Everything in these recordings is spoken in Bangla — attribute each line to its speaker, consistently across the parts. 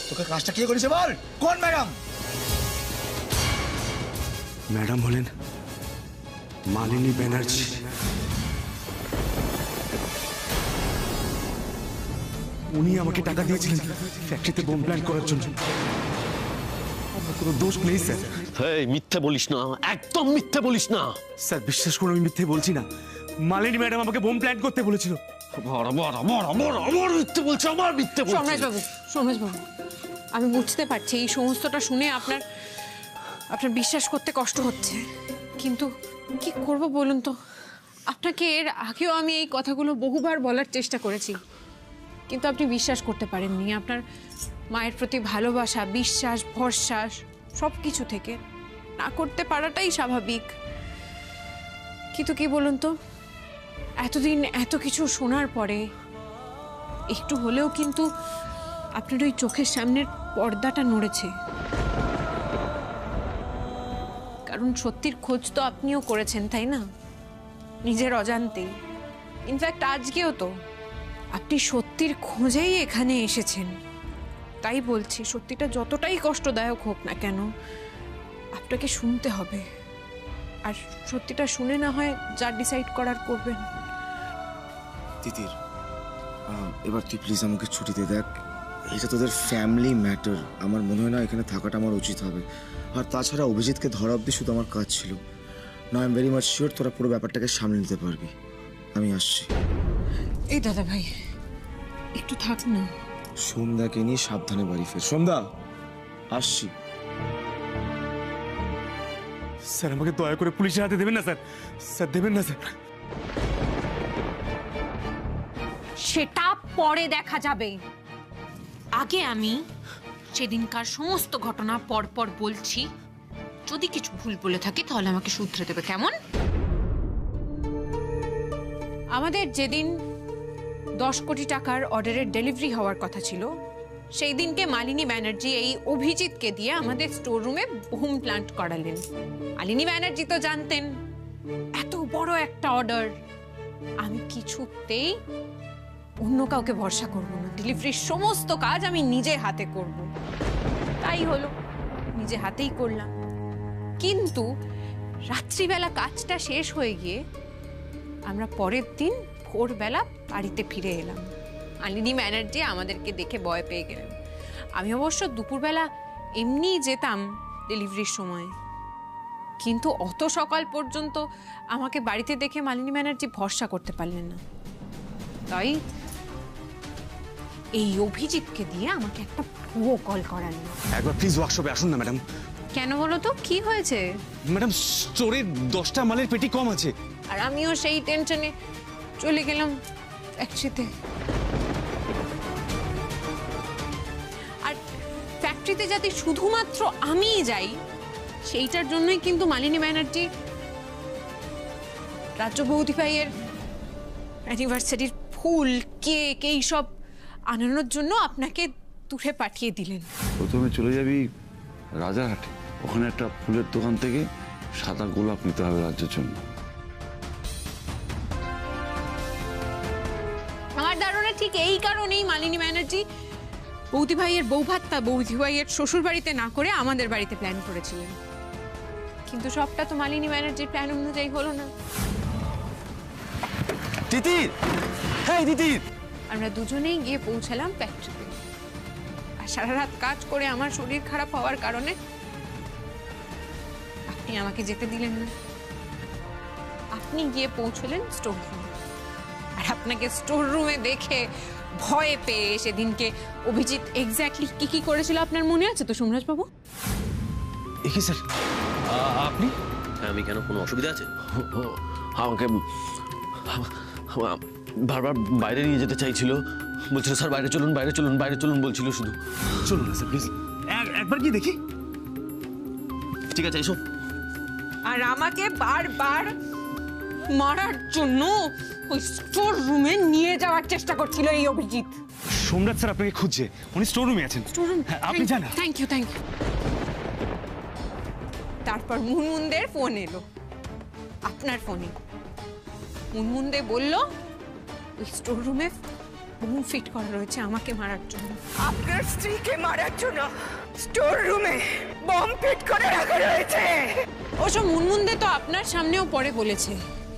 Speaker 1: তোকে কাজটা কে করেছে বল? কোন ম্যাডাম?
Speaker 2: ম্যাডাম হলেন মালিনী ব্যানার্জি। উনি আমাকে টাকা দিয়েছিলেন ফ্যাক্টরিতে বোম প্ল্যান্ট করার জন্য। আমার কোনো দোষ নেই স্যার।
Speaker 3: এই মিথ্যে বলিস না, একদম মিথ্যে বলিস না।
Speaker 2: স্যার বিশ্বাস করুন আমি মিথ্যে বলছি না। মালিনী ম্যাডাম আমাকে বোম প্ল্যান্ট করতে বলেছিল।
Speaker 3: আমার মিথ্যে বলছে, আমার মিথ্যে বলছে।
Speaker 4: সোমরাজবাবু, আমি বুঝতে পারছি এই সমস্তটা শুনে আপনার বিশ্বাস করতে কষ্ট হচ্ছে, কিন্তু কি করব বলুন তো। আপনাকে এর আগেও আমি এই কথাগুলো বহুবার বলার চেষ্টা করেছি, কিন্তু আপনি বিশ্বাস করতে পারেননি। আপনার মায়ের প্রতি ভালোবাসা, বিশ্বাস, ভরসা সব কিছু থেকে না করতে পারাটাই স্বাভাবিক। কিন্তু কি বলুন তো, এতদিন এত কিছু শোনার পরে একটু হলেও কিন্তু আপনার ওই চোখের সামনের পর্দাটা নড়েছে। কারণ সত্যির খোঁজ তো আপনিও করেছেন, তাই না? নিজের অজান্তেই। ইনফ্যাক্ট আজকেও তো আপনি সত্যির খোঁজেই এখানে এসেছেন। তাই বলছি, সত্যিটা যতটাই কষ্টদায়ক হোক না কেন আপনাকে শুনতে হবে। আর সত্যিটা শুনে না হয় যা ডিসাইড করার করবেন।
Speaker 1: তিতির, এবার তুই প্লিজ আমাকে ছুটি দে। দেখ, এটা তোদের ফ্যামিলি ম্যাটার। আমার মনে হয় না এখানে থাকাটা আমার উচিত হবে। আর তাছাড়া অভিজিৎকে ধরা অব্দি শুধু আমার কাজ ছিল। না, I am very much sure তোরা পুরো ব্যাপারটাকে সামলে নিতে পারবি। আমি আসছি।
Speaker 4: এই দাদা ভাই, একটু থাক না।
Speaker 1: সন্ধ্যাকে নিয়ে সাবধানে বাড়ি ফের। সন্ধ্যা, আসছি।
Speaker 2: স্যার আমাকে দয়া করে পুলিশের হাতে দেবেন না স্যার। স্যার দেবেন না স্যার।
Speaker 4: সেটা পরে দেখা যাবে। আগে আমি সেদিনকার সমস্ত ঘটনা পরপর বলছি। যদি কিছু ভুল বলে থাকি তাহলে আমাকে শুধরে দেবে, কেমন? আমাদের যেদিন 10 কোটি টাকার অর্ডারের ডেলিভারি হওয়ার কথা ছিল, সেই দিনকে মালিনী ব্যানার্জি এই অভিজিৎকে দিয়ে আমাদের স্টোর রুমে বোম প্ল্যান্ট করালেন। মালিনী ব্যানার্জি তো জানতেন এত বড় একটা অর্ডার আমি কিছুতেই অন্য কাউকে ভরসা করব না। ডেলিভারির সমস্ত কাজ আমি নিজে হাতে করব। তাই হলো, নিজে হাতেই করলাম। কিন্তু রাত্রিবেলা কাজটা শেষ হয়ে গিয়ে আমরা পরের দিন ভোরবেলা বাড়িতে ফিরে এলাম। মালিনী ব্যানার্জি আমাদেরকে দেখে ভয় পেয়ে গেলেন। আমি অবশ্য দুপুরবেলা এমনিই যেতাম ডেলিভারির সময়, কিন্তু অত সকাল পর্যন্ত আমাকে বাড়িতে দেখে মালিনী ব্যানার্জি ভরসা করতে পারলেন না। তাই এই অভিজিৎকে দিয়ে আমাকে একটা ভুয়ো কল করালেন।
Speaker 2: একবার প্লিজ ওয়ার্কশপে আসুন না ম্যাডাম।
Speaker 4: কেন বলো তো, কি হয়েছে?
Speaker 2: ম্যাডাম স্টোরে 10টা মালের পেটি কম আছে।
Speaker 4: আর আমিও সেই টেনশনে চলে গেলাম ফ্যাক্টরিতে। আর ফ্যাক্টরিতে যাতে শুধুমাত্র আমিই যাই সেইটার জন্যই কিন্তু মালিনী ব্যানার্জি রাজ্য বৌদি ভাইয়ের অ্যানিভার্সারির ফুল, কেক এইসব আনানোর জন্য আপনাকে দূরে পাঠিয়ে দিলেন।
Speaker 5: প্রথমে চলে যাবি রাজারহাটে, ওখানে একটা ফুলের দোকান থেকে সাদা গোলাপ নিতে হবে রাজ্যের জন্য।
Speaker 4: আমার ধারণা ঠিক এই কারণেই মালিনী ব্যানার্জি বৌদি ভাইয়ের বৌভাতটা বৌদি ভাইয়ের শ্বশুর বাড়িতে না করে আমাদের বাড়িতে প্ল্যান করেছিলেন। কিন্তু সবটা তো মালিনী ব্যানার্জির প্ল্যান অনুযায়ী হলো না।
Speaker 2: তিতির, হ্যাঁ তিতির।
Speaker 4: আমরা দুজনেই গিয়ে পৌঁছালাম ফ্যাক্টরিতে। আর সারা রাত কাজ করে আমার শরীর খারাপ হওয়ার কারণে আপনি আমাকে যেতে দিলেন না। আপনি গিয়ে পৌঁছলেন স্টোর রুমে। আর আপনাকে স্টোর রুমে দেখে ভয়ে পেয়ে সেদিনকে অভিজিৎ এক্স্যাক্টলি কি করেছিল আপনার মনে আছে তো সোমরাজবাবু?
Speaker 2: কি স্যার আপনি?
Speaker 3: আমি কেন, কোনো অসুবিধা আছে? আমাকে বারবার বাইরে নিয়ে যেতে চাইছিল, বলছিল স্যার বাইরে চলুন, বাইরে চলুন, বাইরে চলুন বলছিল শুধু।
Speaker 2: চলুন না স্যার প্লিজ, একবার গিয়ে দেখি।
Speaker 3: ঠিক আছে, এসো।
Speaker 4: আর আমাকে বারবার মারার জন্য ওই স্টোর রুমে নিয়ে যাওয়ার চেষ্টা করছিল এই অভিজিৎ।
Speaker 2: সোমরাজ স্যার আপনাকে খুঁজছে, উনি স্টোর রুমে আছেন।
Speaker 4: Store room?
Speaker 2: আপনি যান।
Speaker 4: Thank you. তারপর মুনমুনদের ফোন এলো, আপনার ফোনে। মুনমুনদে বলল ওই স্টোর রুমে বোম ফিট করা রয়েছে আমাকে মারার জন্য।
Speaker 6: আপনার স্ত্রীকে মারার জন্য স্টোর রুমে বম ফিট করে রাখা রয়েছে।
Speaker 4: ওসব মুনমুন্দে তো আপনার সামনেও পড়ে বলেছে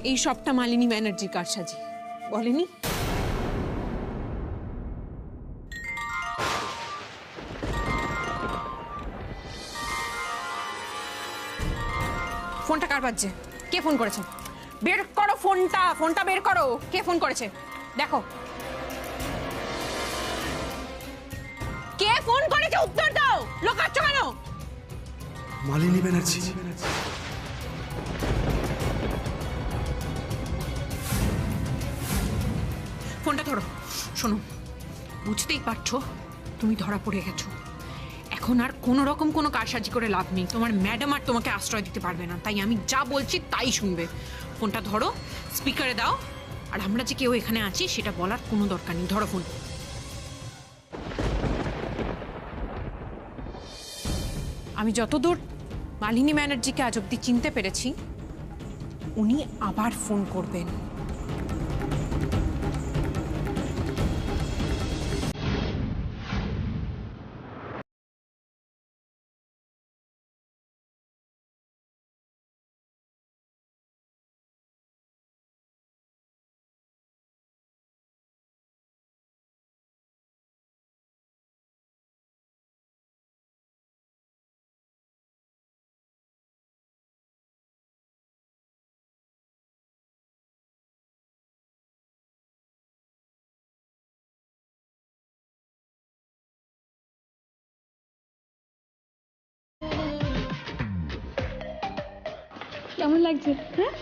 Speaker 4: এই সবটা মালিনী ব্যানার্জির কারসাজি, বলেনি? ফোনটা কার বাজছে? কে ফোন করেছে? বের করো ফোনটা, ফোনটা বের করো। কে ফোন করেছে দেখো। কে ফোন করেছে উত্তর দাও, লোকাচ্ছ কেন?
Speaker 2: মালিনী ব্যানার্জি।
Speaker 4: ফোনটা ধরো। শোনো, বুঝতেই পারছো তুমি ধরা পড়ে গেছো। এখন আর কোনো রকম কোনো কারসাজি করে লাভ নেই। তোমার ম্যাডাম আর তোমাকে আশ্রয় দিতে পারবে না, তাই আমি যা বলছি তাই শুনবে। ফোনটা ধরো, স্পিকারে দাও, আর আমরা যে কেউ এখানে আছি সেটা বলার কোনো দরকার নেই। ধরো ফোন। আমি যতদূর মালিনী ব্যানার্জিকে আজ অব্দি চিনতে পেরেছি, উনি আবার ফোন করবেন।
Speaker 7: কেমন লাগছে? হ্যাঁ,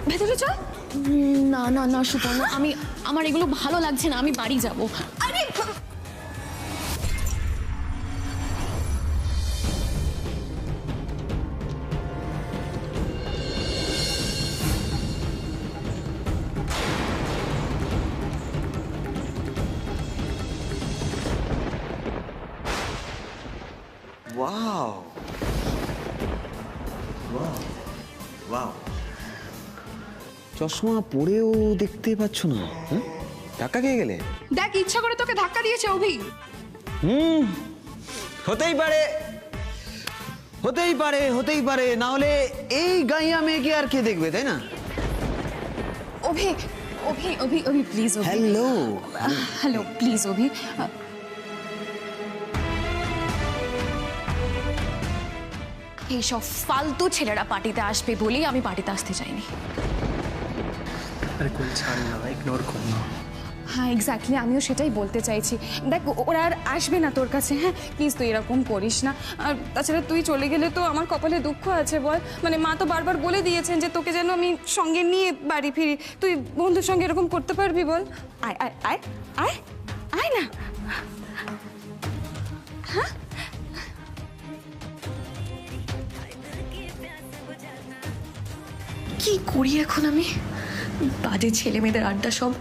Speaker 7: ভেতরে চল।
Speaker 8: না না না সুপর্ণা, আমার এগুলো ভালো লাগছে না, আমি বাড়ি যাব।
Speaker 7: আরে
Speaker 1: ওয়াও ওয়াও,
Speaker 9: চশমা পরেও দেখতে পাচ্ছ না? হ্যাঁ, ধাক্কা খেয়ে গেলে?
Speaker 7: দেখ, ইচ্ছা করে তোকে ধাক্কা দিয়েছে অভি।
Speaker 9: হতেই পারে, হতেই পারে, হতেই পারে। না হলে এই গাইয়া মেয়েকে আর কে দেখবে, তাই না?
Speaker 8: অভি অভি অভি অভি প্লিজ।
Speaker 9: হ্যালো
Speaker 8: হ্যালো প্লিজ অভি। এইসব ফালতু ছেলেরা পার্টিতে আসবে বলেই আমি পার্টিতে আসতে চাইনি।
Speaker 2: আরে কোন ছাড় না, ইগনোর কর না।
Speaker 7: হ্যাঁ এক্স্যাক্টলি, আমিও সেটাই বলতে চাইছি। দেখ, ওরা আর আসবে না তোর কাছে। হ্যাঁ প্লিজ তুই এরকম করিস না। আর তাছাড়া তুই চলে গেলে তো আমার কপালে দুঃখ আছে বল। মানে মা তো বারবার বলে দিয়েছেন যে তোকে যেন আমি সঙ্গে নিয়ে বাড়ি ফিরি। তুই বন্ধুর সঙ্গে এরকম করতে পারবি বল? আয় আয় আয় আয় আয় না।
Speaker 8: কি করি এখন আমি? বাজে ছেলে মেয়েদের আড্ডা সব।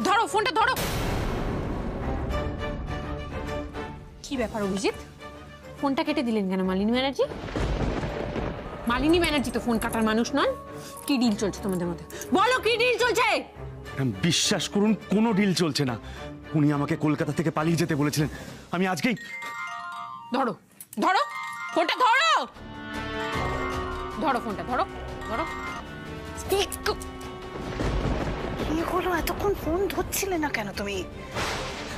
Speaker 4: ধরো ফোনটা, ধরো। কি ব্যাপার অভিজিৎ, ফোনটা কেটে দিলেন কেন মালিনী ব্যানার্জি? মালিনী ব্যানার্জি তো ফোন কাটার মানুষ নন। কি ডিল চলছে তোমাদের মধ্যে? বলো কি ডিল চলছে?
Speaker 2: বিশ্বাস করুন, কোনো ডিল চলছে না। উনি আমাকে কলকাতা থেকে পালিয়ে যেতে বলেছিলেন। আমি আজকেই।
Speaker 4: ধরো ধরো ফোনটা, ধরো ধরো ফোনটা, ধরো ধরো।
Speaker 6: কি হলো, এতক্ষণ ফোন ধরছিলে না কেন তুমি?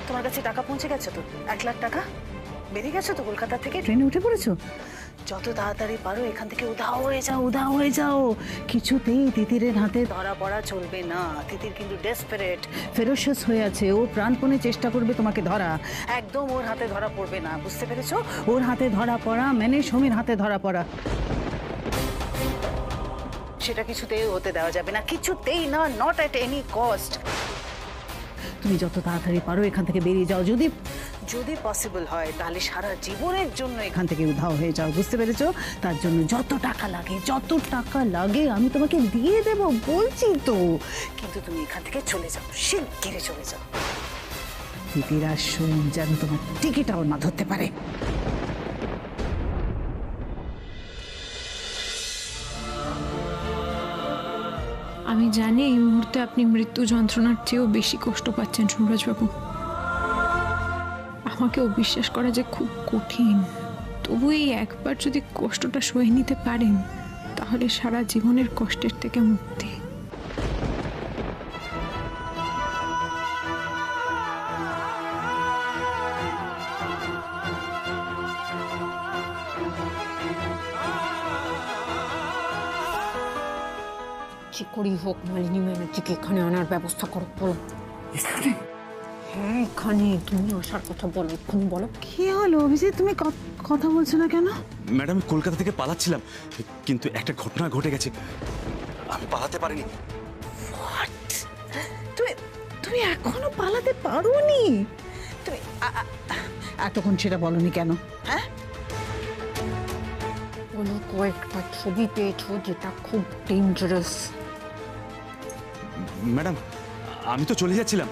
Speaker 6: তোমার কাছে টাকা পৌঁছে গেছে তো? 1 লাখ টাকা বেরিয়ে গেছো তো কলকাতা থেকে? ট্রেনে উঠে পড়েছো? যত তাড়াতাড়ি পারো এখান থেকে উধাও হয়ে যাও, উধাও হয়ে যাও। কিছুতেই তিতিরের হাতে ধরা পড়া চলবে না। তিতির কিন্তু ডেসপারেট, ফেরোশিয়াস হয়ে আছে। ও প্রাণপণে চেষ্টা করবে তোমাকে ধরা। একদম ওর হাতে ধরা পড়বে না, বুঝতে পেরেছো? ওর হাতে ধরা পড়া মানে সমীর হাতে ধরা পড়া। সেটা কিছুতেই হতে দেওয়া যাবে না, কিছুতেই না, নট এট এনি কস্ট। তুমি যত তাড়াতাড়ি পারো এখান থেকে বেরিয়ে যাও। যদি পসিবল হয় তাহলে সারা জীবনের জন্য এখান থেকে উধাও হয়ে যাও, বুঝতে পেরেছো? তার জন্য যত টাকা লাগে আমি তোমাকে দিয়ে দেব, বলছি তো। কিন্তু তুমি এখান থেকে চলে যাও, শিগগিরই চলে যাও। দিদিরা শোন, যেন তোমার টিকিটাও না ধরতে পারে।
Speaker 4: আমি জানি এই মুহূর্তে আপনি মৃত্যু যন্ত্রণার চেয়েও বেশি কষ্ট পাচ্ছেন সুরজবাবু। আমাকেও বিশ্বাস করা যে খুব কঠিন, তবু এই একবার যদি কষ্টটা সয়ে নিতে পারেন তাহলে সারা জীবনের কষ্টের থেকে মুক্তি। কি করি হোক মালিনী ব্যানার্জিকে এখানে আনার ব্যবস্থা করো, বলো। হ্যাঁ এখানে, তুমি আসার কথা বলো, এক্ষুনি বলো।
Speaker 6: কি হলো অভিজিৎ, তুমি কথা বলছো না কেন?
Speaker 2: ম্যাডাম কলকাতা থেকে পালাচ্ছিলাম, কিন্তু একটা ঘটনা ঘটে গেছে, আমি পালাতে পারিনি।
Speaker 6: তুমি এখনো পালাতে পারোনি? তুমি এতক্ষণ সেটা বলনি কেন? হ্যাঁ,
Speaker 4: বলো কয়েকটা ছবি পেয়েছো যেটা খুব ডেঞ্জারাস।
Speaker 2: ম্যাডাম আমি তো চলে যাচ্ছিলাম,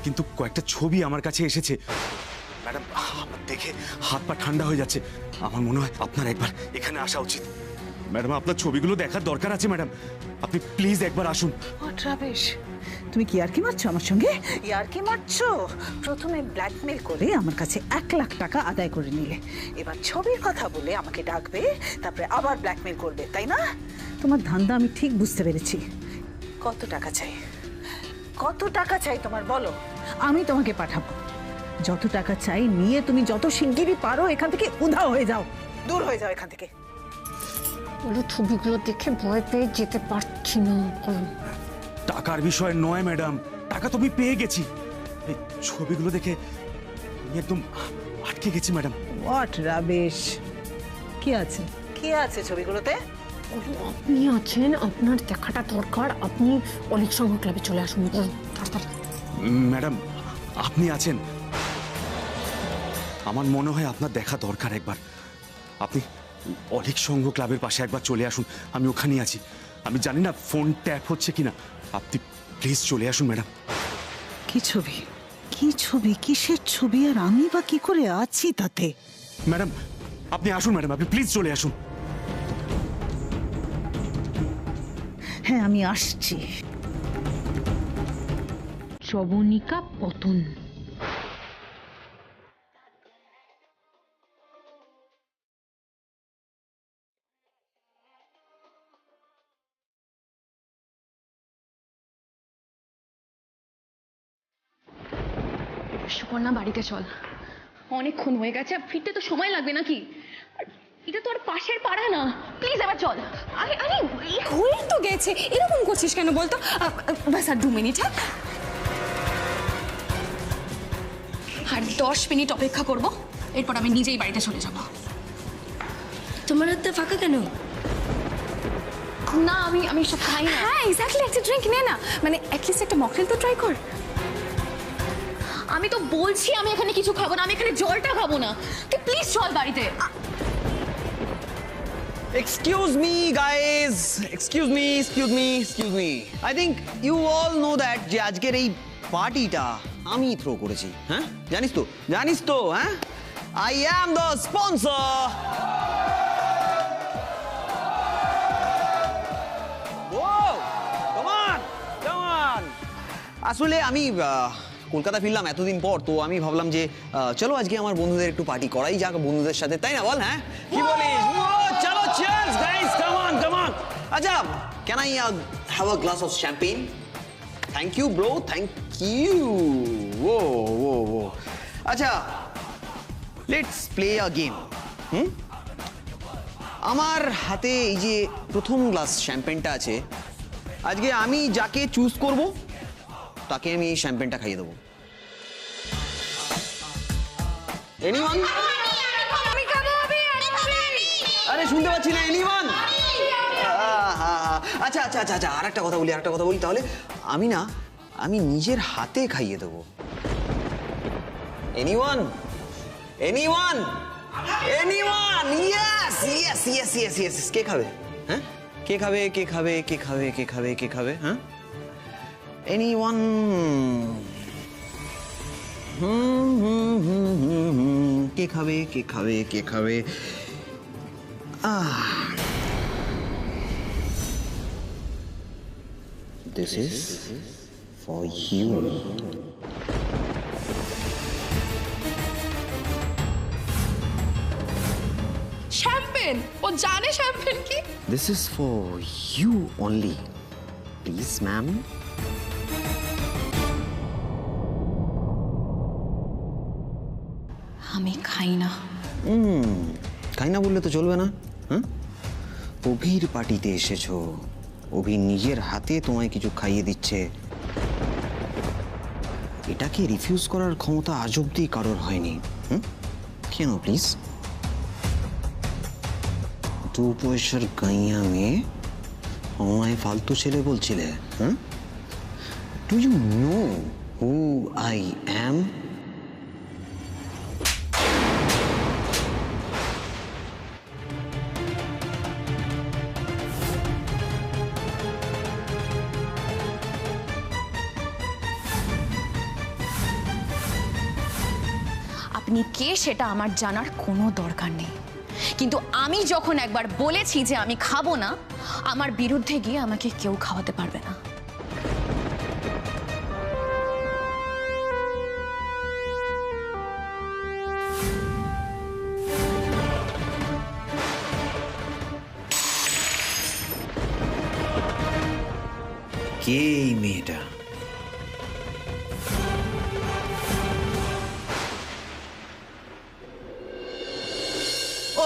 Speaker 2: কিন্তু কয়েকটা ছবি আমার কাছে এসেছে। ম্যাডাম আমার দেখে হাত পা ঠান্ডা হয়ে যাচ্ছে, আমার মনে হয় আপনার একবার এখানে আসা উচিত। ম্যাডাম আপনার ছবিগুলো দেখার দরকার আছে ম্যাডাম, আপনি প্লিজ একবার আসুন।
Speaker 6: রাবেশ, তুমি কি ইয়ার্কি মারছো আমার সঙ্গে? ইয়ার্কি মারছো? প্রথমে ব্ল্যাকমেল করে আমার কাছে 1 লাখ টাকা আদায় করে নিলে, এবার ছবির কথা বলে আমাকে ডাকবে, তারপরে আবার ব্ল্যাকমেল করবে, তাই না? তোমার ধান্দা আমি ঠিক বুঝতে পেরেছি। কত টাকা চাই? কত টাকা চাই তোমার, বলো, আমি তোমাকে পাঠাবো। যত টাকা চাই নিয়ে তুমি যত শিগগিরই পারো এখান থেকে উধাও হয়ে যাও, দূর হয়ে যাও এখান থেকে।
Speaker 4: বলো ছবিগুলো দেখে ভয় পেয়ে যেতে পারছি না।
Speaker 2: টাকার বিষয় নয় ম্যাডাম, টাকা তো আমি পেয়ে গেছি, এই ছবিগুলো দেখে আমি একদম আটকে গেছি ম্যাডাম।
Speaker 6: হোয়াট রাবেশ, কি আছে? কি আছে ছবিগুলোতে?
Speaker 4: আপনি আছেন, আপনার দেখাটা দরকার, আপনি অলিক সংঘ ক্লাবে চলে আসুন তাড়াতাড়ি।
Speaker 2: ম্যাডাম আপনি আছেন, আমার মনে হয় আপনার দেখা দরকার একবার। আপনি অলিক সংঘ ক্লাবের পাশে একবার চলে আসুন, আমি ওখানেই আছি। আমি জানি না ফোন ট্যাপ হচ্ছে কিনা, আপনি প্লিজ চলে আসুন ম্যাডাম।
Speaker 6: কি ছবি? কি ছবি? কিসের ছবি? আর আমি বা কি করে আছি তাতে?
Speaker 2: ম্যাডাম আপনি আসুন, ম্যাডাম আপনি প্লিজ চলে আসুন।
Speaker 6: হ্যাঁ আমি আসছি।
Speaker 4: যবনিকা পতন।
Speaker 8: সুপর্ণা বাড়িতে চল, অনেকক্ষণ হয়ে গেছে, ফিরতে তো সময় লাগবে নাকি? আর এটা তো আর পাশের পাড়া না, প্লিজ এবার চল।
Speaker 7: আরে আরে হয়ে তো গেছে, এরকম করছিস কেন বলতো? বাস আর 2 মিনিট। হ্যাঁ
Speaker 8: আর 10 মিনিট অপেক্ষা করব, এরপর আমি নিজেই বাড়িতে চলে যাব।
Speaker 10: তোমার হাতে ফাঁকা কেন?
Speaker 8: না আমি সব খাই না।
Speaker 7: হ্যাঁ এক্স্যাক্টলি, একটা ড্রিঙ্ক নে না, মানে অ্যাটলিস্ট একটা মকটেল তো ট্রাই কর।
Speaker 8: আমি তো বলছি আমি এখানে কিছু খাবো না, আমি এখানে জলটা খাবো না, তুই প্লিজ চল বাড়িতে।
Speaker 9: Excuse me, guys. Excuse me. I think you all know that যে আজকের এই পার্টিটা আমি থ্রো করেছি। হ্যাঁ জানিস তো হ্যাঁ, I am the sponsor. Whoa, come on. আসলে আমি কলকাতা ফিরলাম এতদিন পর, তো আমি ভাবলাম যে চলো আজকে আমার বন্ধুদের একটু পার্টি করাই যাক বন্ধুদের সাথে, তাই না বল? হ্যাঁ কি বলিস? চলো cheers guys, come on. আচ্ছা, can I have a glass of champagne? Thank you bro, thank you. Whoa. আচ্ছা, let's play a game. আমার হাতে এই যে প্রথম গ্লাস শ্যাম্পেনটা আছে, আজকে আমি যাকে চুজ করব তাকে আমি এই শ্যাম্পেনটা খাইয়ে দেবো। এনিওয়ান? আরে শুনতে পাচ্ছি না, এনিওয়ান? আচ্ছা আর একটা কথা বলি তাহলে, আমি নিজের হাতে খাইয়ে দেবো। Anyone anyone anyone yes yes yes yes yes কে খাবে হ্যাঁ কে খাবে কে খাবে কে খাবে কে খাবে কে খাবে হ্যাঁ এনিওয়ান কে খাবে কে খাবে কে খাবে This is for you.
Speaker 7: Champagne, ও জানে শ্যাম্পেন কি?
Speaker 9: This is for you only. Please, ma'am.
Speaker 7: আমি খাই না।
Speaker 9: খাই না বললে তো চলবে না হ্যাঁ অভির পার্টিতে এসেছো অভি নিজের হাতে তোমায় কিছু খাইয়ে দিচ্ছে এটাকে রিফিউজ করার ক্ষমতা আজ অব্দি কারোর হয়নি কেন প্লিজ দু পয়সার গাইয়া মেয়ে আমায় ফালতু ছেলে বলছিলে হ্যাঁ do you know who I am
Speaker 7: আপনি কে সেটা আমার জানার কোনো দরকার নেই, কিন্তু আমি যখন একবার বলেছি যে আমি খাবো না, আমার বিরুদ্ধে গিয়ে আমাকে কেউ খাওয়াতে পারবে না।
Speaker 9: কে এই মেয়েটা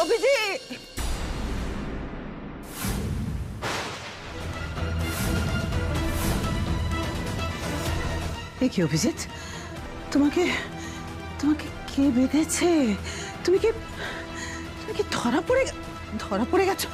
Speaker 6: অভিজিৎ কি অভিজিৎ তোমাকে তোমাকে কে বেঁধেছে তুমি কি ধরা পড়ে গেছো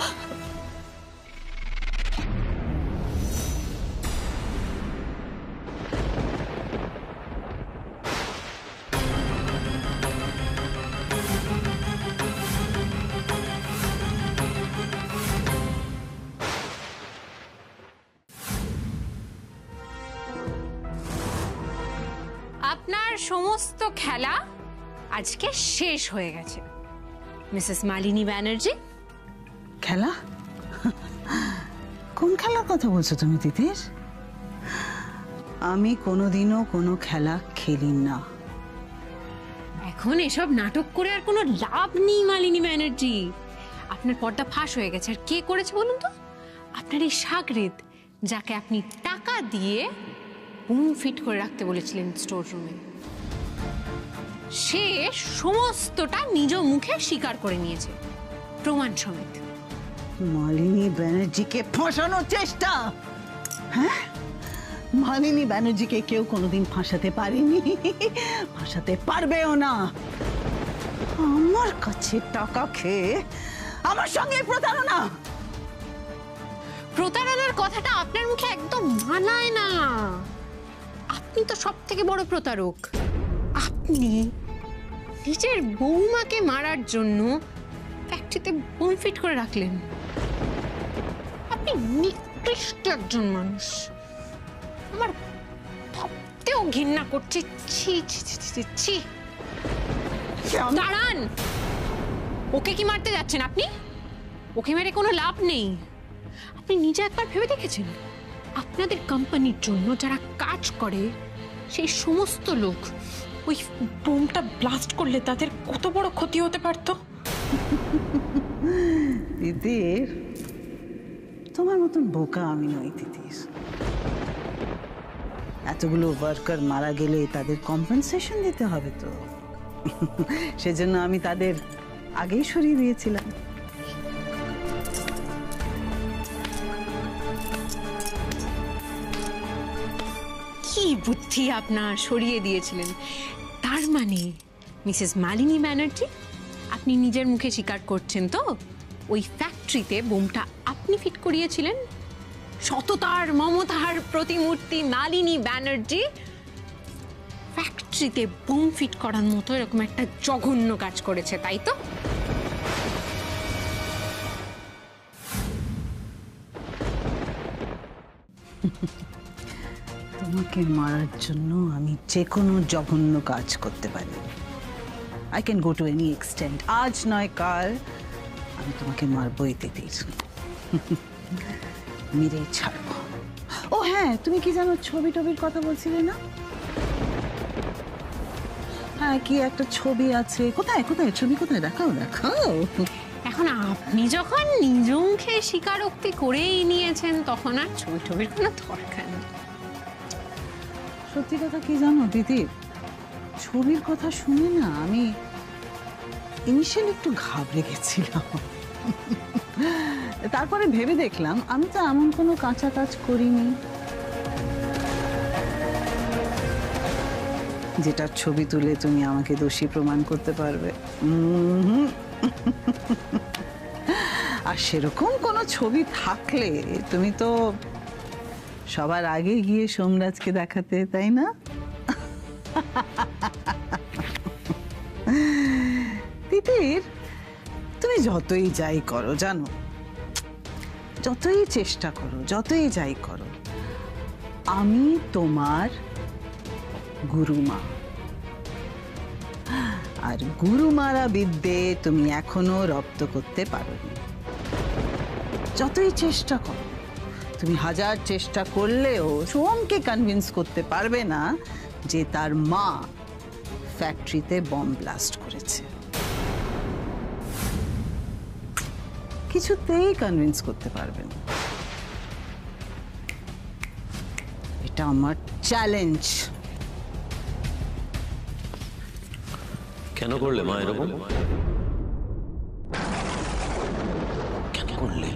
Speaker 4: আপনার সমস্ত খেলা আজকে শেষ হয়ে গেছে মিসেস মালিনী ব্যানার্জি।
Speaker 6: খেলা কোন খেলার কথা বলছো তুমি তিতির আমি কোনোদিনও কোনো খেলা খেলি না
Speaker 4: এখন এসব নাটক করে আর কোনো লাভ নেই মালিনী ব্যানার্জি। আপনার পর্দা ফাঁস হয়ে গেছে। আর কে করেছে বলুন তো? আপনার এই সাগরেদ, যাকে আপনি টাকা দিয়ে বুম ফিট করে রাখতে বলেছিলেন স্টোর রুমে। সে সমস্তটা নিজ মুখে স্বীকার করে নিয়েছে, প্রমাণ সমেত।
Speaker 6: মালিনী ব্যানার্জিকে ফাঁসানোর চেষ্টা হ্যাঁ মালিনী ব্যানার্জিকে কেউ কোনোদিন ফাঁসাতে পারেনি, ফাঁসাতে পারবেও না। আমার কাছে টাকা খেয়ে আমার সঙ্গে প্রতারণা।
Speaker 4: প্রতারণার কথাটা আপনার মুখে একদম মানায় না। আপনি তো সব থেকে বড় প্রতারক। আপনি নিজের বৌমাকে মারার জন্য ফ্যাক্টরিতে বোম ফিট করে রাখলেন। আপনি নিকৃষ্ট একজন মানুষ। আমার ভাবতেও ঘৃণা করছে। ছি ছি ছি ছি ছি। দাঁড়ান, ওকে কি মারতে যাচ্ছেন আপনি? ওকে মেরে কোনো লাভ নেই। আপনি নিজে একবার ভেবে দেখেছেন আপনাদের কোম্পানির জন্য যারা কাজ করে সেই সমস্ত লোক ওই বোমটা ব্লাস্ট করলে তাদের কত বড় ক্ষতি হতে পারত?
Speaker 6: তিতির তোমার মতন বোকা আমি নই তিতির। এতগুলো ওয়ার্কার মারা গেলে তাদের কম্পেনসেশন দিতে হবে তো, সেজন্য আমি তাদের আগেই সরিয়ে দিয়েছিলাম।
Speaker 4: কি বুদ্ধি আপনার, সরিয়ে দিয়েছিলেন। তার মানে মিসেস মালিনী ব্যানার্জি, আপনি নিজের মুখে স্বীকার করছেন তো ওই ফ্যাক্টরিতে বোমটা আপনি ফিট করিয়েছিলেন? সততার মমতার প্রতিমূর্তি মালিনী ব্যানার্জি ফ্যাক্টরি ফ্যাক্টরিতে বুম ফিট করার মতো এরকম একটা জঘন্য কাজ করেছে, তাই তো?
Speaker 6: তোমাকে মারার জন্য আমি যে কোনো জঘন্য কাজ করতে পারি। I can go to any extent. আজ নয় কাল আমি তোমাকে মারবই তিতির। মেরেই ছাড়বো। ও হ্যাঁ, তুমি কি জানো ছবি টবির কথা বলছিলে না? হ্যাঁ, কি একটা ছবি আছে। কোথায় কোথায় ছবি কোথায়? দেখাও দেখাও।
Speaker 4: এখন আপনি যখন নিজ মুখে স্বীকারোক্তি করেই নিয়েছেন তখন আর ছবি টবির কোনো দরকার নেই।
Speaker 6: সত্যি কথা কি জানো দিদি, ছবির কথা শুনে না আমি ইনিশিয়ালি একটু ঘাবড়ে গেছিলাম। তারপরে ভেবে দেখলাম আমি তো এমন কোনো কাঁচা কাজ করিনি যেটার ছবি তুলে তুমি আমাকে দোষী প্রমাণ করতে পারবে। আর সেরকম কোনো ছবি থাকলে তুমি তো সবার আগে গিয়ে সোমরাজকে দেখাতে, তাই না? তিতির, তুমি যতই যাই করো জানো, যতই চেষ্টা করো, যতই যাই করো, আমি তোমার গুরুমা। আর গুরুমারা বিদ্যে তুমি এখনো রপ্ত করতে পারোনি। যতই চেষ্টা করো, তুমি হাজার চেষ্টা করলেও সোমকে কনভিন্স করতে পারবে না যে তার মা ফ্যাক্টরিতে বম ব্লাস্ট করেছে। কিছুতেই কনভিন্স করতে পারবে না। এটা আমার চ্যালেঞ্জ।
Speaker 3: কেন করলে মা এরকম? কেন করলে?